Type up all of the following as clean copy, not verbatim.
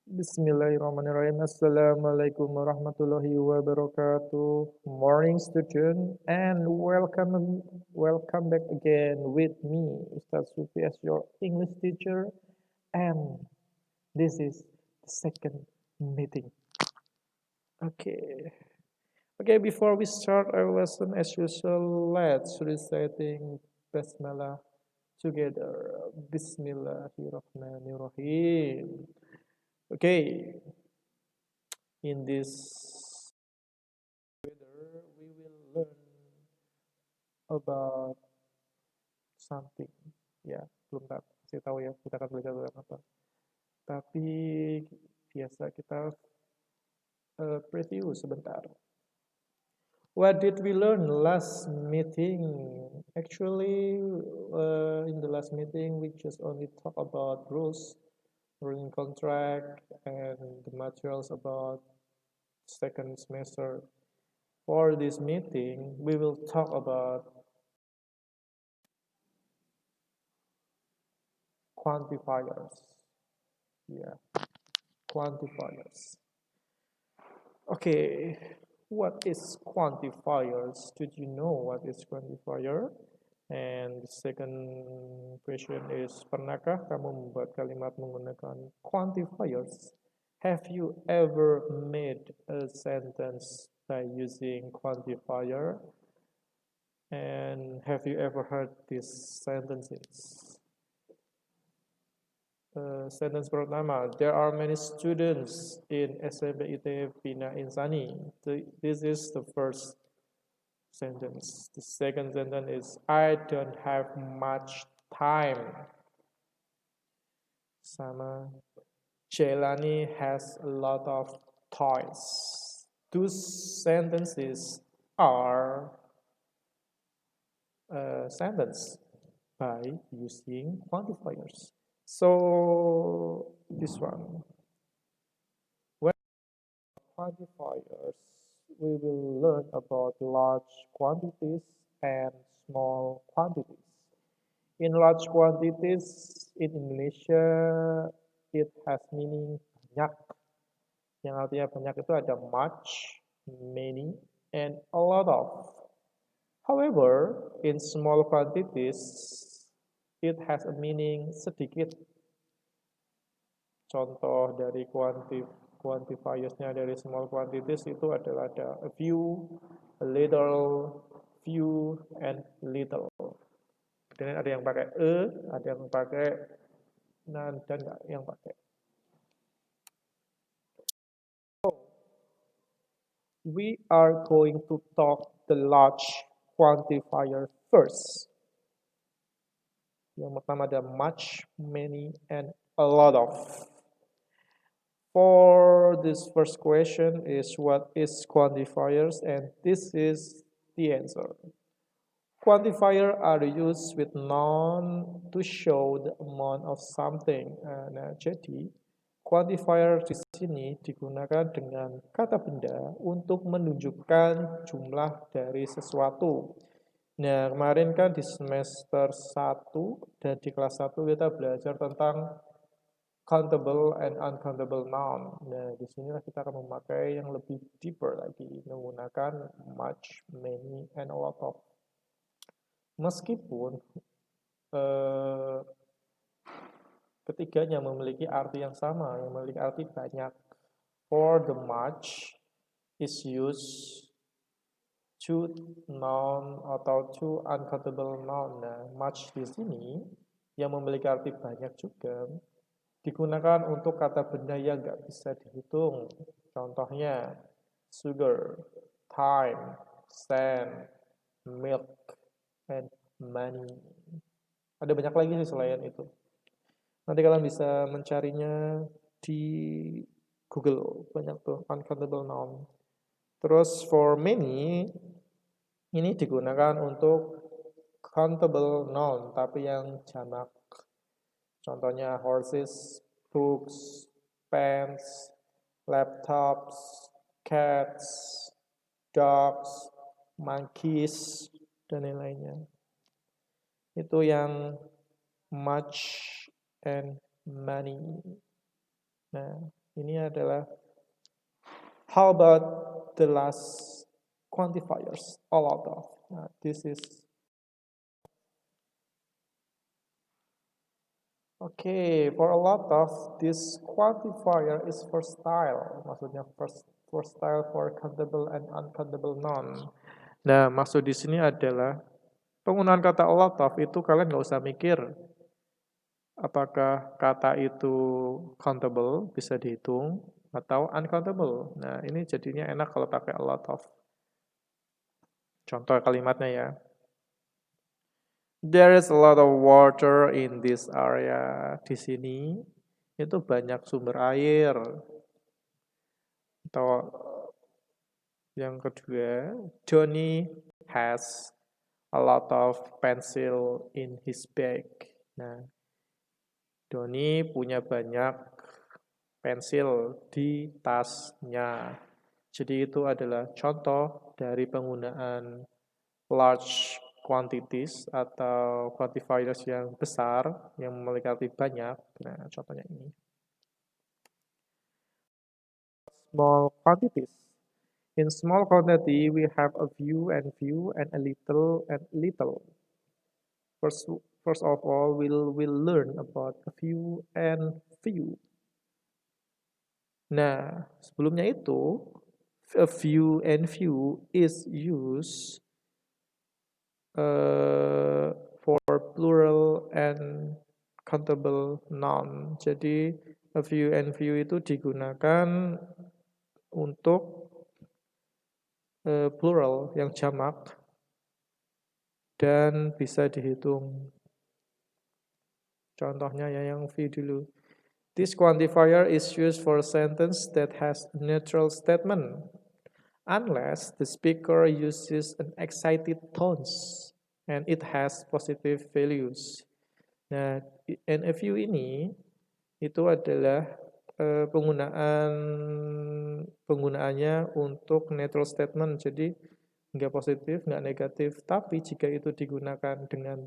Bismillahirrahmanirrahim. Assalamualaikum warahmatullahi wabarakatuh. Morning student and welcome back again with me, Ustaz Sufi as your English teacher, and this is the second meeting. Okay. Okay, before we start our lesson as usual, let's reciting Basmalah together. Bismillahirrahmanirrahim. Okay, in this weather, we will learn about something. Ya, belum tak saya tahu ya, kita akan belajar tentang apa. Tapi biasa kita preview sebentar. What did we learn last meeting? Actually, in the last meeting, we just only talk about rules, ruling contract, and the materials about second semester. For this meeting, we will talk about quantifiers. Yeah, quantifiers. Okay, what is quantifiers? Did you know what is quantifier? And the second question is, pernahkah kamu membuat kalimat menggunakan quantifiers? Have you ever made a sentence by using quantifier? And have you ever heard these sentences? Sentence pertama, there are many students in SMP ITB Bina Insani. This is the first sentence. The second sentence is, I don't have much time. Sama, Jelani has a lot of toys. Those sentences are sentenced by using quantifiers. So this one, when quantifiers, we will learn about large quantities and small quantities. In large quantities, in Indonesia, it has meaning banyak. Yang artinya banyak itu ada much, many, and a lot of. However, in small quantities, it has a meaning sedikit. Contoh dari quantifiersnya dari small quantities itu adalah ada a few, a little, few, and little. Dan ada yang pakai ada yang pakai dan nggak yang pakai. So, we are going to talk the large quantifier first. Yang pertama ada much, many, and a lot of. For this first question is what is quantifiers, and this is the answer. Quantifier are used with noun to show the amount of something. Nah, jadi quantifier di sini digunakan dengan kata benda untuk menunjukkan jumlah dari sesuatu. Nah, kemarin kan di semester 1 dan di kelas 1 kita belajar tentang countable and uncountable noun. Nah, di sinilah kita akan memakai yang lebih deeper lagi, menggunakan much, many, and a lot of. Meskipun ketiganya memiliki arti yang sama, memiliki arti banyak. For the much is used to noun atau to uncountable noun. Nah, much di sini yang memiliki arti banyak juga digunakan untuk kata benda yang nggak bisa dihitung. Contohnya, sugar, time, sand, milk, and money. Ada banyak lagi sih selain itu. Nanti kalian bisa mencarinya di Google. Banyak tuh, uncountable noun. Terus for many, ini digunakan untuk countable noun, tapi yang jamak. Contohnya horses, books, pens, laptops, cats, dogs, monkeys, dan lain-lainnya. Itu yang much and many. Nah, Ini adalah, how about the last quantifiers? A lot of. Nah, this is okay. For a lot of, this quantifier is versatile. Maksudnya versatile for countable and uncountable noun. Nah, maksud di sini adalah penggunaan kata a lot of itu kalian nggak usah mikir apakah kata itu countable, bisa dihitung, atau uncountable. Nah, ini jadinya enak kalau pakai a lot of. Contoh kalimatnya ya. There is a lot of water in this area. Di sini itu banyak sumber air. Atau yang kedua, Johnny has a lot of pencil in his bag. Nah, Doni punya banyak pensil di tasnya. Jadi itu adalah contoh dari penggunaan large quantities atau quantifiers yang besar, yang memiliki banyak. Nah, contohnya ini. Small quantities. In small quantity, we have a few and a little and little. First of all, we'll learn about a few and few. Nah, sebelumnya itu, a few and few is used for plural and countable noun. Jadi, a few and few itu digunakan untuk plural yang jamak dan bisa dihitung. Contohnya ya yang few dulu. This quantifier is used for a sentence that has a neutral statement, unless the speaker uses an excited tones and it has positive values. Nah, NFU ini itu adalah penggunaannya untuk neutral statement, jadi nggak positif, nggak negatif. Tapi jika itu digunakan dengan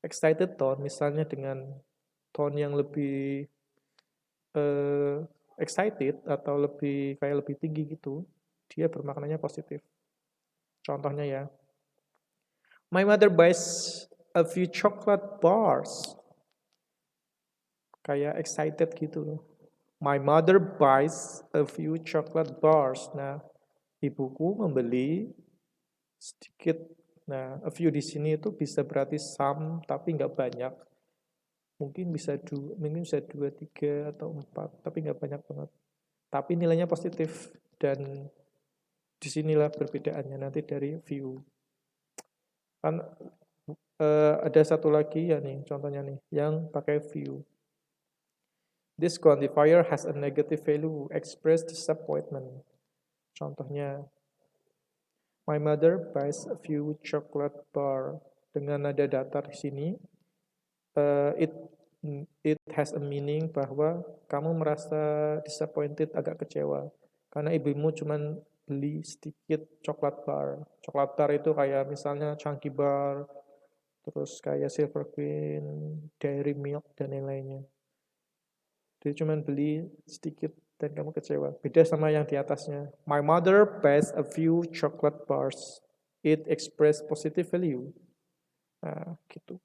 excited tone, misalnya dengan tone yang lebih excited atau lebih tinggi gitu, dia bermaknanya positif. Contohnya ya, my mother buys a few chocolate bars. Kayak excited gitu loh. My mother buys a few chocolate bars. Nah, ibuku membeli sedikit. Nah, a few di sini itu bisa berarti some, tapi nggak banyak. Mungkin bisa 2, 3, atau 4, tapi nggak banyak banget. Tapi nilainya positif, dan disinilah perbedaannya nanti dari few. Kan ada satu lagi ya nih, contohnya nih, yang pakai few. This quantifier has a negative value, express disappointment. Contohnya, my mother buys a few chocolate bar. Dengan nada datar di sini, it has a meaning bahwa kamu merasa disappointed, agak kecewa, karena ibumu cuman beli sedikit coklat bar. Coklat bar itu kayak misalnya Chunky Bar, terus kayak Silver Queen, Dairy Milk, dan lain-lainnya. Dia cuma beli sedikit dan kamu kecewa. Beda sama yang di atasnya. My mother buys a few chocolate bars. It express positive value. Nah, gitu.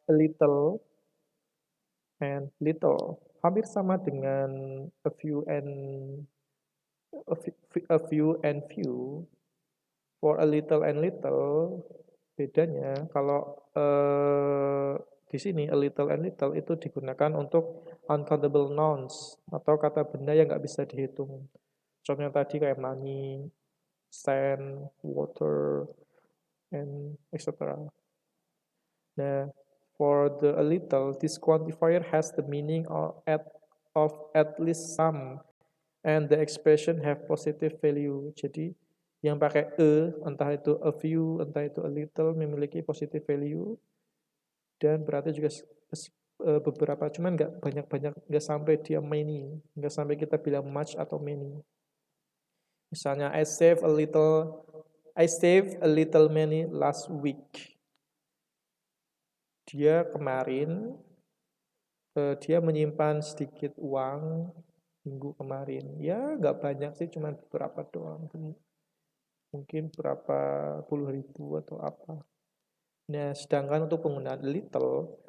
A little and little. Hampir sama dengan a few and few. For a little and little, bedanya kalau di sini a little and little itu digunakan untuk uncountable nouns atau kata benda yang nggak bisa dihitung. Contohnya tadi kayak money, sand, water, and etc. Nah, for the a little, this quantifier has the meaning of at least some, and the expression have positive value. Jadi yang pakai entah itu a few, entah itu a little, memiliki positive value, dan berarti juga beberapa, cuman nggak banyak-banyak, nggak sampai dia many, nggak sampai kita bilang much atau many. Misalnya, I saved a little money last week. Dia kemarin dia menyimpan sedikit uang minggu kemarin. Ya, nggak banyak sih, cuma beberapa doang. Mungkin berapa puluh ribu atau apa. Nah, sedangkan untuk penggunaan little,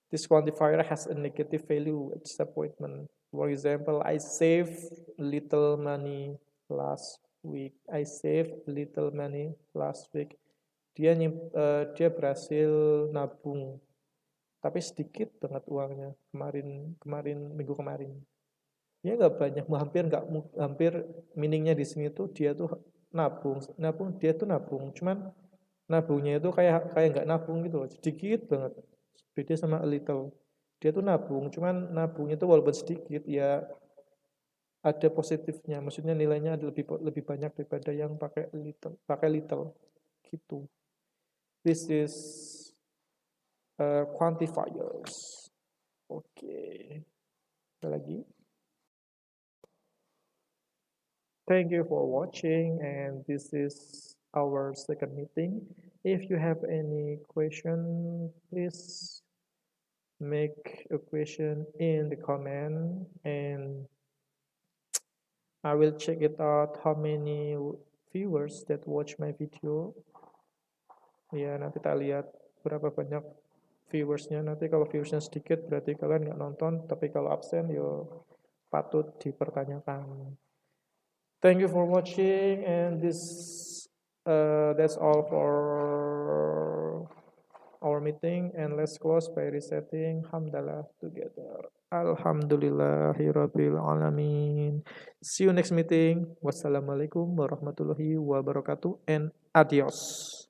this quantifier has a negative value at disappointment. For example, I save little money last week. I save little money last week. Dia berhasil nabung, tapi sedikit banget uangnya minggu kemarin. Ya nggak banyak, hampir meaningnya di sini tuh dia tuh nabung, cuman nabungnya itu kayak nggak nabung gitu loh, sedikit banget. Beda sama a little. Dia tuh nabung, cuman nabungnya tuh walaupun sedikit ya ada positifnya. Maksudnya nilainya lebih banyak daripada yang pakai little gitu. This is quantifiers. Oke. Ada lagi? Thank you for watching, and this is our second meeting. If you have any question, please make a question in the comment, and I will check it out how many viewers that watch my video. Ya, nanti kita lihat berapa banyak viewersnya. Nanti kalau viewersnya sedikit berarti kalian nggak nonton, tapi kalau absen yo patut dipertanyakan. Thank you for watching, and that's all for our meeting, and let's close by resetting hamdalah together. Alhamdulillahirabbil alamin. See you next meeting. Wassalamualaikum warahmatullahi wabarakatuh, and adios.